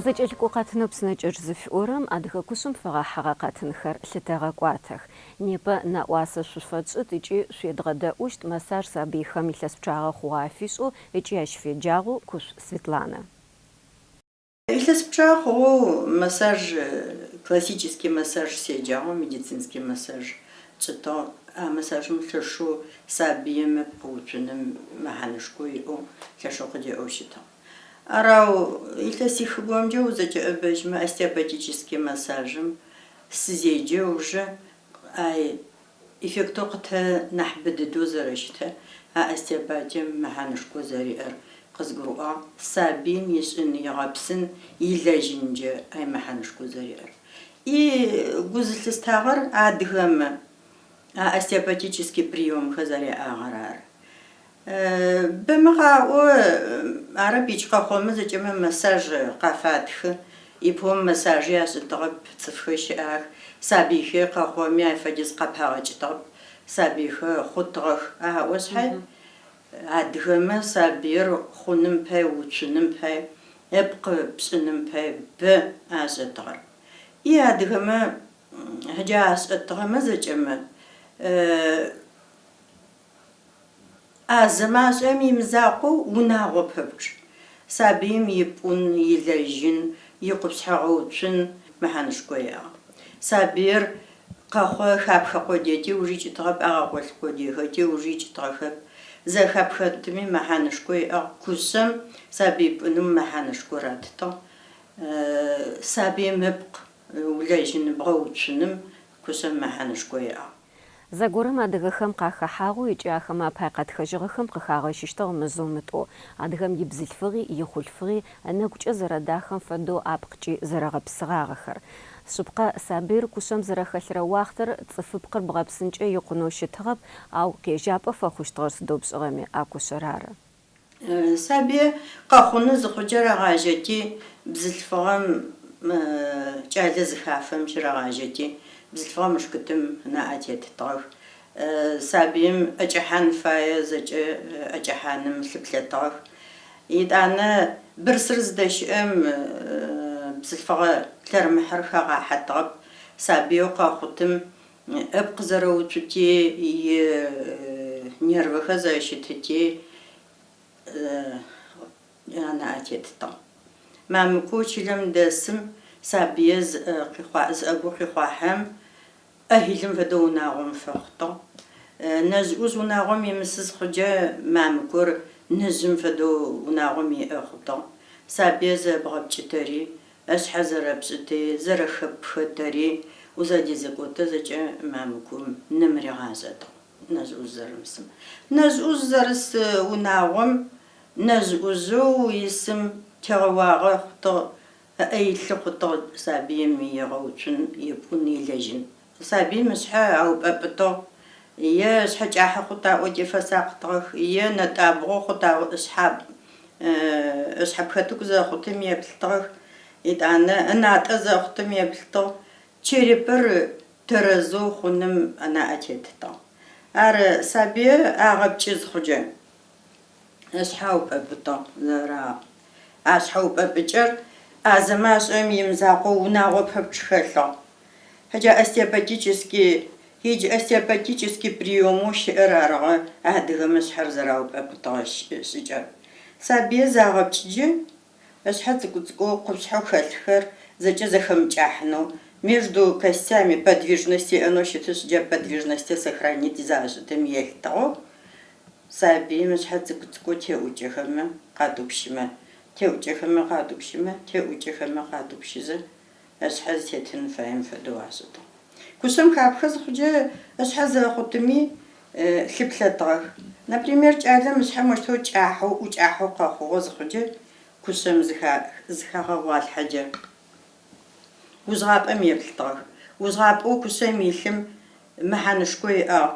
Зэкӏэлъыкӏо къатынэу псынэкӏэжь зыфиӏорэм адыгэ кушъым фэгъэхьыгъэ къатынхэр лъытэгъэкӏуатэх. Непэ наӏуасэ шъушъэчӏыт ыкӏи шъуедгъэдэӏущт массаж сабыйхэм илъэс пчъагъэ хъугъэ афишӏэу ыкӏи ащыфеджагъэу Куш Светлана. Илъэс пчъагъэ хъугъэу массаж, классический массаж седжагъэу, медицинский массаж чӏытыгъ. А массажым лъэшэу сабыем пыуцуным мэхьанэшхо иӏэу лъэшэу къыдеӏэу щытыгъ. Арау илъэсихыгъомджэ узэкӏэӏэбэжьмэ остеопатический массажым сызеджэ уже ай эффектоу къытэ нахь бэ дэдэу зэрэщытэ. А остеопатием мэхьанэшхо зэриӏэр къызгурыӏуагъ. Сабыем ишӏын, игъэпсын, илэжьынджэ ай мэхьанэшхо зэриӏэр. И гузылъыстагъэр адыгэмэ а остеопатический приёмхэр зэреӏагъэр ары. Бэмыгъаӏо арэп икӏ къэхъомэ зэкӏэмэ массаж къафатхы. Ипхъом массажи яшӏытыгъэп, цӏыфхэр щыӏагъэх. Сабыйхэр къэхъоми ай фэдиз къапагъэкӏытыгъэп. Сабыйхэр хъутыгъэх. Аӏо шъхьай адыгэмэ сабыир хъуным пай, уцуным пай, эпкъ пшӏыным пай бэ ашӏэтыгъэр. И адыгэмэ хьэджэ ашӏэтыгъэмэ зэкӏэмэ азэмашӏэм имызакъоу унагъо пэпчъ. Сабыим ипӏун, илэжьын, икъупшъхьэ уцун мэхьанэшхо иӏагъ. Сабыир къэхъо хапхэкъо дети ужикӏытыгъэп, агъэкъолъыкъо дехэти ужикӏытыгъэхэп. Зэхэпхэтыми мэхьанэшхо иӏагъ. Кушъэм сабый пӏуным мэхьанэшхо ратытыгъ. Сабыем эпкъ улэжьыныбгъэ уцуным кушъэм мэхьанэшхо иӏагъ. Зэгорэм адыгэхэм къахэхьагъэу ыкӏи ахэмэ апай къатхэжьыгъэхэм къыхагъэщыщтыгъ мызомытӏо. Адыгэм ибзылъфыгъи, ихъулъфыгъи ынэгукӏэ зэрэдахэм фэдэу апкъкӏи зэрэгъэпсыгъагъэхэр. Шъыпкъэ сабыир кушъэм зэрэхэлъырэ уахътэр цӏыфыпкъыр бгъэпсынкӏэ икъунэу щытыгъэп, ау къежьапӏэ фэхъущтыгъэр сыдэупшӏыгъэми а кушъэр ары. Сабые къэхъунэ зыхъуджэ рагъажьэти, бзылъфыгъэм кӏалэ зыхафэм щырагъажьэти, бзылъфыгъэм ышкытым наӏатетыгъэх. Сабыем ӏэкӏыхьан фае зэкӏэ ӏэкӏыхьаным лъыплъэтыгъэх. Итӏанэ бырсыр зыдэщыӏэм бзылъфыгъэ лъэрымыхьэр хэгъахьэтыгъэп. Сабыеу къэхъутым эпкъ зэрэуцути, нервыхэр зэрэщытыти наӏатетыгъ. Мамыкъоу чылэм дэсым сабые зыӏэгу къихъуахьэм ӏэхьилым фэдэу унагъом фэхъутыгъ. Нэжъ унагъом имысыз хъуджэ мамыкъор нэжъым фэдэу унагъом иӏэ хъутыгъ. Сабые зэбгъэпкӏытэри, ышъхьэ зэрэпшӏыти, зэрэхэпхэтэри узэдизэкӏотэ зэкӏэ мамыкъом ным ригъажьэтыгъ. Нэжъ зэрымысым. Нэжъ зэрыс унагъом нэжъ исым тегъэуагъэ хъутыгъ. Илъы хъутыгъ сабыем егъэуцун, ипӏун, илэжьын. Сабыем ышъхьэ аупӏэпӏытыгъ. Е ышъхьэ кӏахьэ хъутаӏо кӏэфэсакъытыгъэх, е нэтӏабгъо хъутаӏо ышъхьэ пхэтыгу зэхъутым еплъытыгъэх. Итӏанэ ынатӏэ зэхъутым еплъытыгъ. Черепыр тэрэзэу хъуным наӏатетыгъ. Ар сабые агъэпкӏы зыхъуджэ. Ышъхьэ аупӏэпӏытыгъ зэрагъ. Ашъхьэ упӏэпӏыкӏэр азэмашӏэм имызакъоу унагъо пэпчъ хэлъыгъ. Хьэджэ остеопатический приёмэу щыӏэр арыгъэ адыгэмэ ышъхьэр зэраупӏэпӏытыгъэ шӏыкӏэр. Сабые загъэпкӏыджы ышъхьэ цӏыкӏу къупшъхьэу хэлъхэр зэкӏэ зэхэмыкӏахьынэу между костями подвижность иӏэнэу щыты шъыджэ подвижностьэ сохранить зашӏытым елъытыгъэу. Сабыем ышъхьэ цӏыкӏу теӏукӏэхэмэ къадыгущымэ, теӏукӏэхэмэ къадыгущызэ ышъхьэ зытетын фаем фэдэу ашӏытыгъ. Кушъэм хапхэ зыхъуджэ ышъхьэ зэхъутыми лъыплъэтыгъэх. Например, кӏалэм ышъхьэ мощтэу ӏукӏахьэу къэхъугъэ зыхъуджэ кушъэм зыхагъэгъуалъхьэджэ ужъыгъапӏэм еплъытыгъэх. Ужъыгъапӏэу кушъэм илъым мэхьанэшхо иӏагъ.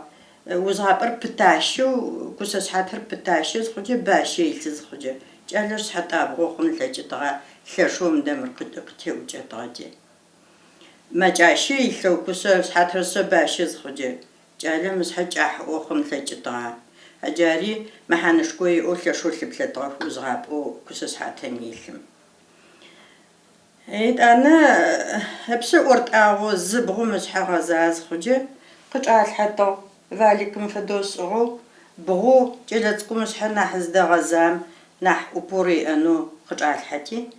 Ужъыгъапӏэр пытащэу, кушъэ шъхьатыр пытащэ зыхъуджэ, бащэ илъы зыхъуджэ. Кӏалэр шъхьэтӏабгъо хъун лъэкӏытыгъэ, лъэшэу мыдэмыр къытеӏукӏэтыгъэти. Мэкӏащэ илъэу кушъэ шъхьатырышъэ бащэ зыхъуджэ. Кӏалэм ышъхьэ кӏахьыӏо хъун лъэкӏытыгъэ. Аджари мэхьанэшхо иӏэу лъэшэу лъыплъэтыгъэх ужъыгъапӏэу кушъэ шъхьатэм илъым. أنا هبش أورد أو زبغو مش حغزاز خجة قطع حتى ذلك مفدوس أو بغو جلتكم مش حنا حزد غزام نح أبوري أنو قطع الحتي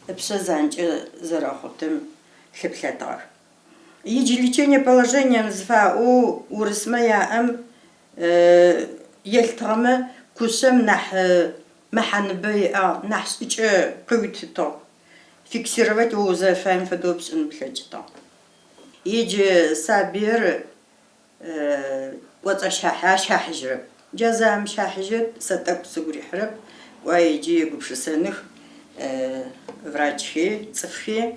هبش زانج زرا ختم خبلتار يجي лечение положением زفاء ورسمة يا يلتغم كسم نح محنبي نح سج قوتتو فيكسировать وزفاين فدوبس انبلجتا يجي سابير وتشحا شحجر جزام شحجر ستك سغري حرب ويجي يقبش سنخ врачи цфхи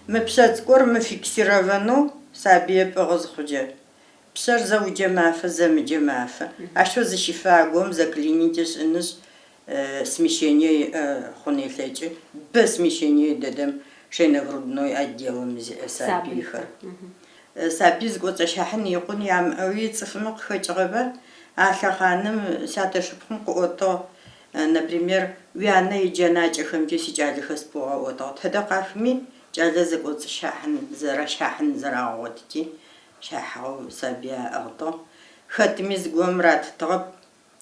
مبشات كور مفيكسировано سابيه بغز خجه بشر زوجة مافة زمجة مافة عشو زي شفاء за клинитис انس смещение خونيلتي بسмещение дедем шейно-грудной отделом сабиха сабиз год шахн يقون يام اوي цфмق خجغبه алаханым сятешпхм قوتو например виана иджаначхым жесижалыхс бога ото тадакафми جالس قلت شاحن زراعتي شاحو سبيا أغطى ختمي زقوم رات طرب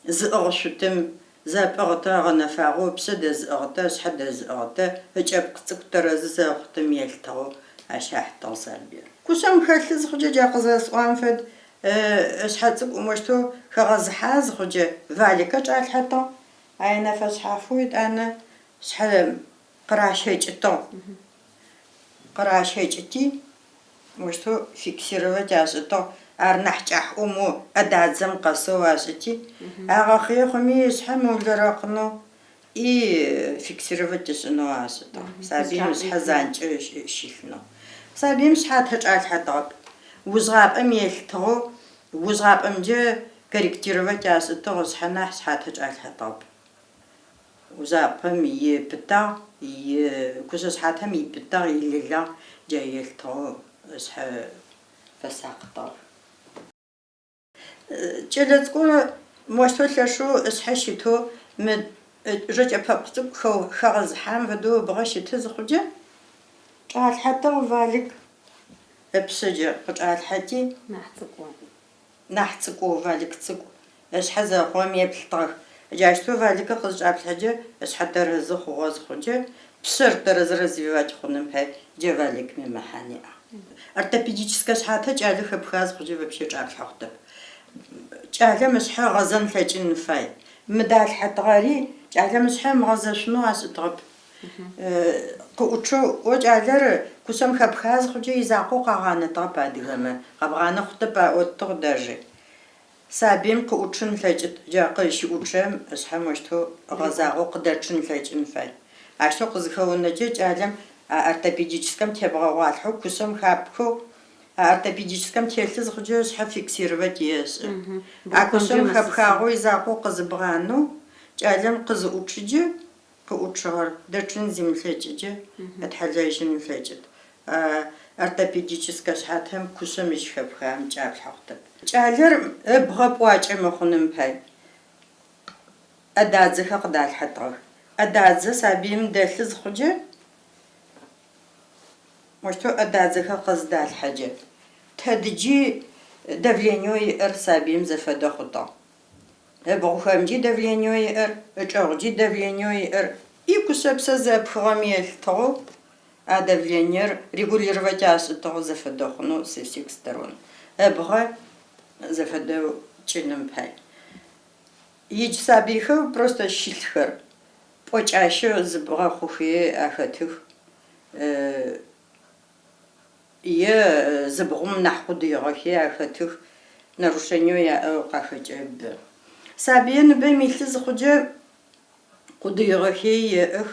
زأغ شتم زاب أغطى غنفاغو بسد زأغطى شحد زأغطى هجاب كتر زأغطم يلتغو أشاح تصابير كوشام خالص خجا جا قزاس وانفد أشحد ومشتو خغز حاز خجا ذلك جال حتى أي نفس حافويد أنا شحال قراش هيجتو قراش هيجتي مشتو فيكسировать أشتو أرنحجح أمو أدعزم قصو أشتي أغاخي خمي يسحمو لرقنو إي فيكسировать أشنو أشتو سابيم سحزانج شيفنو سابيم سحات هجعل حطاب وزغاب أميلتغو وزغاب أمجي كاركتировать أشتو سحناح سحات هجعل حطاب وزغاب يبتا كوسس حاتهم يبتا يللا جايلتغو سح فساقطر جلتكو مشتلشو اسحشتو مد رجع بابتك خغز حام ودو بغش تزخجه قال حتى ذلك بسجع قال حتي نحتقو ذلك تقو اش حزا قوم يبلطر جاشتو ذلك قزع بحاجه اش حتى رزخ وغاز خجه بسر развивать خنم هاي جوالك من محاني ортопедическая шхата جالخ بخاز خجه вообще جال حقت جاله مسح غزن فجن فاي مدال حتغاري جاله مسح مغزشنو اسطرب قوچو وجالر كسم خبخاز خجه يزاقو قغانه طب ادغمه قبغانه خطب اوتر داجي سابيم قوچن فجت جاقش اوچم اسحمشتو غزاقو قدرچن فجن فاي اشتو قزخونجه جالم ортопедическом тебгавалху кусам хапху ортопедическом телтез хужес фиксировать ес а кусам хапхагу изаку кызбгану жалам кыз учуджи кучар дерчин зимлечиджи атхалайшин флечит ортопедическая шатам кусам иш хапхам жаблхахтып жалар бгапвач мохунум пай ададзе хакдал хатар ададзе сабим дэлъыз хуже مشتو أدازها قصد الحاجة تدجي دفلينيو يقر سابيم زفدا خطا بغفام جي دفلينيو يقر اجاغ جي دفلينيو يقر يكو سبسا زاب خغاميل تغو دفلينير ريغوليروать أسطغو زفدا خنو سيسيك سترون بغا زفدا چنم پاي يج سابيخو просто شيلخر почаще زبغا خوخي أخاتخ زبغم نحقديغه أخاتخ нарушению я قاخجب سابين بمثل خجه قديغه يخ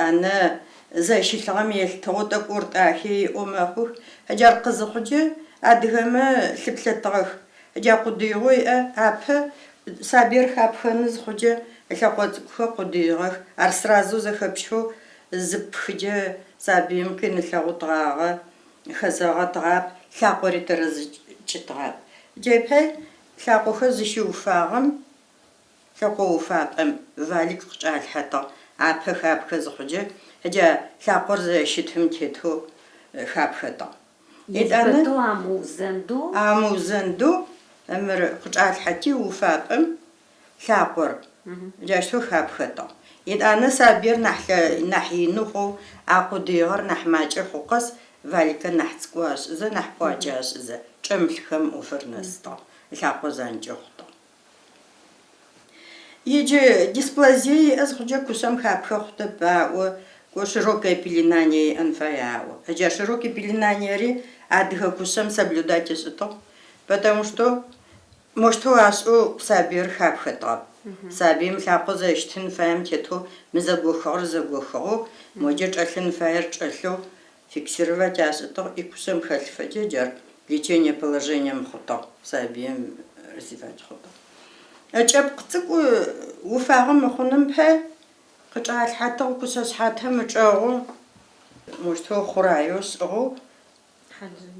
أنا زي شلغم يلتغط قرط أخي أمه هجار قز خجه أدهم سبلتغه هجار قديغه أب سابير خابخنز خجه لقد قديغه أرسرازو زخبشو زبخجه سابيم كن لغطغه خزغطغاب لاقوري ترز چتغاب جيبه لاقو خزشو فاغم لاقو فاقم ذلك قال حتى عبه خاب خزخجه Хьэджэ лъакъор зэщытым тетэу хапхэта. Езбэтэу амыузэнду эмыр къычӏалъхьэти уфапӏэм лъакъор джащтэу хапхэта. Итӏанэ сабыир нахь ины хъу акъудыгъэр нахь макӏэ хъу къэс Валикэ нахь цӏыкӏу ашӏызэ нахь пӏуакӏэ ашӏызэ чӏэмылъхэм ӏофыр нэстэ лъакъо занкӏэ хъутэ. Иджы дисплазие иӏэ зыхъуджэ кушъэм хапхэ хъутэп аӏо ко широкое пеленание иӏэн фай аӏо. Ыджа широкое пеленаниери адыгэ кушъэм соблюдать ышӏытыгъ, потому что моштэу ашӏэу сабыир хапхэтыгъэп. Сабыим лъакъо зэщтын фаем тетэу мы зэгохыгъэр зэгохыгъэу моджэ чӏэлъын фаер чӏэлъэу фиксировать ашӏытыгъ и кушъэм хэлъфэкӏэ джар лечение положением хъутыгъ сабыим развивать хъутыгъ. Кӏэпкъ цӏыкӏу уфагъэ мыхъуным пай къычӏалъхьэтыгъ кушъэ шъхьатэм ычӏэгъу моштэу хъураеу шӏыгъэу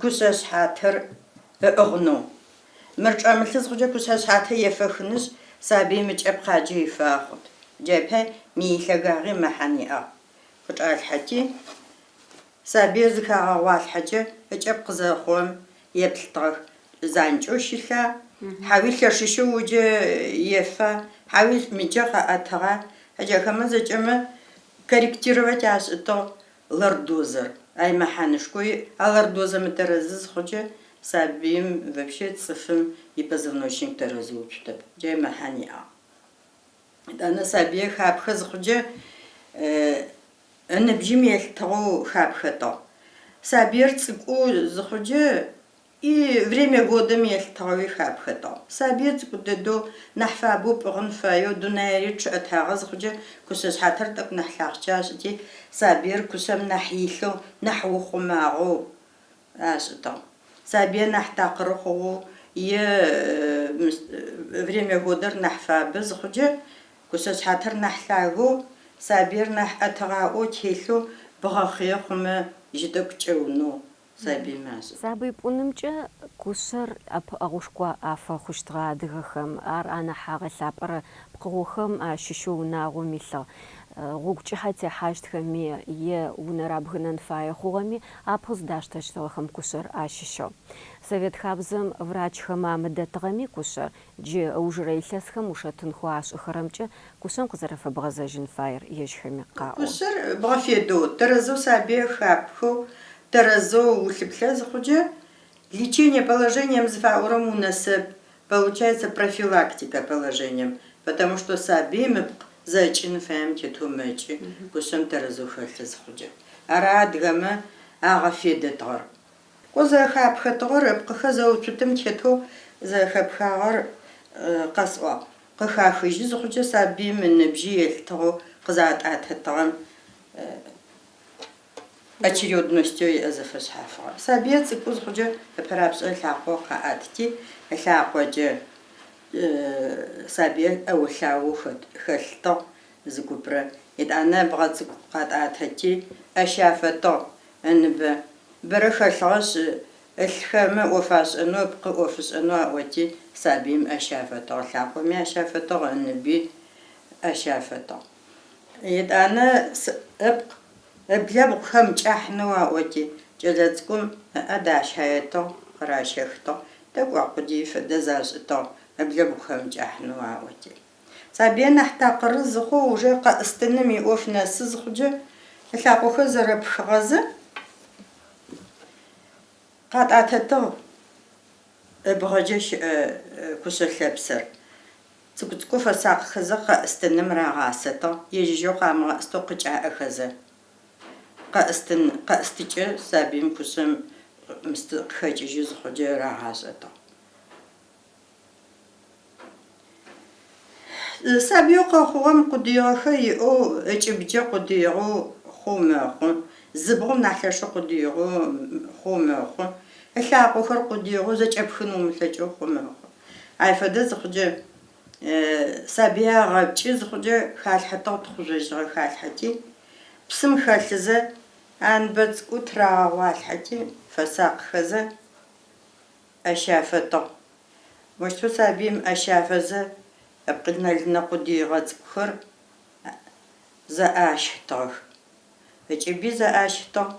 кушъэ шъхьатэр ыӏыгъынэу. Мыр чӏэмылъы зыхъуджэ кушъэ шъхьатэ ефэхынышъ сабыим ыкӏэпкъ аджэ ифахъут. Джапай миилъэгагъи мэхьан иӏагъ. Къычӏалъхьэти сабыир зыхагъэгъуалъхьэкӏэ ыкӏэпкъ зэхъугъэм еплъытыгъэх. Занкӏэу щилъа, хьауи лъэшъищэу уджэ ефа, хьауи мыджэ къаӏэтыгъа. Ыджахэмэ зэкӏэмэ корректировать ашӏытыгъ лордозэр. Ай мэхьанышхои а лордозэм тэрэзы зыхъуджэ сабыим вообще цӏыфым ипозвоночник тэрэзы уцутэп. Джай мэхьан иӏагъ. Итӏанэ сабыир хапхэ зыхъуджэ ыныбжьым елъытыгъэу хапхэтыгъ. Сабыир цӏыкӏу зыхъуджэ и время годым елъытыгъэуи хапхэтыгъ. Сабыир цӏыкӏу дэдэу нахь фабэу пӏыгъын фаеу дунаери чъыӏэтагъэ зыхъуджэ кушъэ шъхьатыр тӏэкӏу нахь лъахъкӏэ ашӏыти сабыир кушъэм нахь илъэу нахь ухъумагъэу ашӏытыгъ. Сабыир нахь такъыры хъугъэу время годыр нахь фабэ зыхъуджэ кушъэ шъхьатыр нахь лъагэу сабыир нахь ӏэтыгъаӏоу телъэу бгъэхъые хъумэ жьы тӏэкӏу кӏэунэу сабыим ашӏы. Сабыипӏунымкӏэ кушъэр апыӏэгъушкӏо афэхъущтыгъэ адыгэхэм. Ар анахьагъэ лъапӏэрэ пкъыгъохэм ащыщэу унагъом илъыгъ. Гъугу кӏыхьэ техьащтхэми е унэр абгынэн фае хъугъэми апэу зыдаштэщтыгъэхэм кушъэр ащыщэу. Совет хабзэм врачхэм амыдэтыгъэми кушъэр джы ыужырэ илъэсхэм ушэтынхэу ашӏыхэрэмкӏэ кушъэм къызэрэфэбгъэзэжьын фаер ежьхэми къаӏо. Кушъэр бгъэфедэу тэрэзэу сабыир хапхэу тэрэзэу улъыплъэ зыхъуджэ лечение положением зыфаӏорэм унэсэп. Получается профилактика положением, потому что сабыим зэкӏын фаем тетэу мэкӏы кушъэм тэрэзэу хэлъы зыхъуджэ. Ара адыгэмэ агъэфедэтыгъэр. Ко зэхапхэтыгъэр ыпкъыхэ зэуцутым тетэу зэхэпхагъэр къэсӏуагъ. Къыхахыжьы зыхъуджэ сабыим ыныбжьы елъытыгъэу къызатӏатэтыгъэм очередностью зэфэшъхьафыгъэр. Сабыир цӏыкӏу зыхъуджэ ыпэрапшӏэ лъакъо къаӏэтти лъакъоджэ сабыир ӏэулъаоу хэлъытыгъ зыгупрэ. Итӏанэ бгъэ цӏыкӏу къатӏатэти ӏэщафэтыгъ ыныбэ. Бэрэ хэлъыгъэшъ ылъхэмэ ӏофашӏэнэу ыпкъы ӏофышӏэнэу аӏоти сабыим ӏэщафэтыгъ. Лъакъоми ӏэщафэтыгъ, ыныби ӏэщафэтыгъ. Итӏанэ ыпкъ ыбблэгъухэм кӏахьынэу аӏоти кӏэлэ цӏыкӏум дащхьаетыгъ, къыращэхтыгъ. Тӏэкӏу акъудии фэдэ зашӏытыгъ ыбблэгъухэм кӏахьынэу аӏоти. Сабыир нахь такъыры зыхъугъ уже къэӏыстыным иӏоф нэсы зыхъуджэ лъакъохэр зэрэпхыгъэзэ къатӏатэтыгъ бгъэджэ щыӏэ кушъэ лъэпсыр. Цӏыкӏу фэсакъхэзэ къэӏыстыным рагъасэтыгъ. Ежьыжьэу къамыгъэӏыстэу къыкӏаӏэхэзэ. Къэӏыстыкӏэ сабыим кушъэм къыхэкӏыжьы зыхъуджэ рагъашӏэтыгъ. Сабыиу къэхъугъэм къудыгъэхэр иӏэу ыкӏыбджэ къудыгъэу хъу мэхъу. Зыбгъум нахь лъэшэу къудыгъэу хъу мэхъу. Лъакъохэр къудыгъэу зэкӏэпхын умылъэкӏэу хъу мэхъу. Ай фэдэ зыхъуджэ сабыир гъэпкӏи зыхъуджэ халъхьэтыгъ тхъужъэжьыгъэ халъхьэти псым хэлъызэ анбэ цӏыкӏу трагъэгъуалъхьэти фэсакъхэзэ ӏэщафэтыгъ. Моштэу сабыим ӏэщафэзэ къыналынэ къудыгъэ цӏыкӏухэр зэӏащтыгъэх. ыкӏиби зэӏащтыгъ.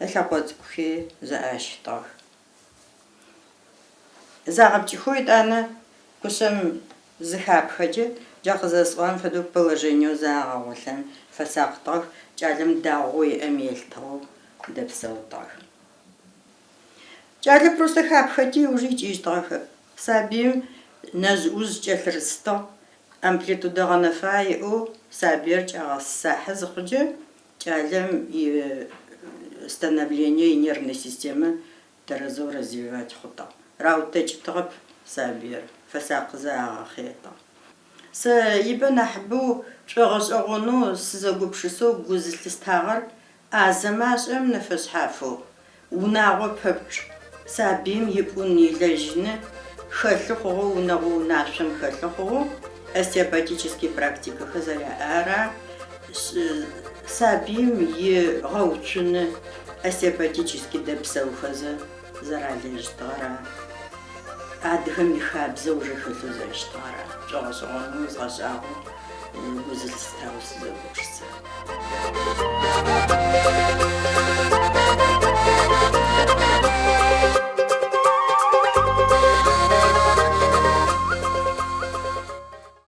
Лъэкъо цӏыкӏухи зэӏащтыгъ. Загъэпкӏыхэу итӏанэ кушъэм зыхапхэкӏэ джа къызэсӏуагъэм фэдэу положениеу загъэгъолъэн фэсакътыгъэх, кӏалэм дэгъоу иӏэм елъытыгъэу дэпсэутыгъэх. Кӏалэ просто хапхэти уже икӏыщтыгъэхэп. Сабыим нэжъ ӏуз кӏэлъырыстыгъ, амплитудэ гъэнэфагъэ иӏэу сабыир кӏэгъэсахьы зыхъугъэ кӏалэм становление инервной системы тэрэзэу развивать хъутыгъ. Раутэкӏытыгъэп сабыир, фэсакъ загъэхъетыгъ. Сэ ибэ нахьыбэу цӏогъэшӏэгъонэу сызэгупшысэу гузылъыстагъэр азэмашӏэм нэфэшъхьафэу унагъо пэпчъ сабыим ипӏун илэжьыны хэлъы хъугъэу унэгъо унашъом хэлъы хъугъэу остеопатические практикэхэ зэряӏара сабыим игъэуцуны остеопатически дэпсэухэзэ зэралэжьтыгъэра. Адыгэм ихабзэ уже хэлъэу зэрэщтыгъэра. Цӏогъэшӏэгъонэу згъэшӏагъэу гузылъыстагъэу сызэгупшысэ.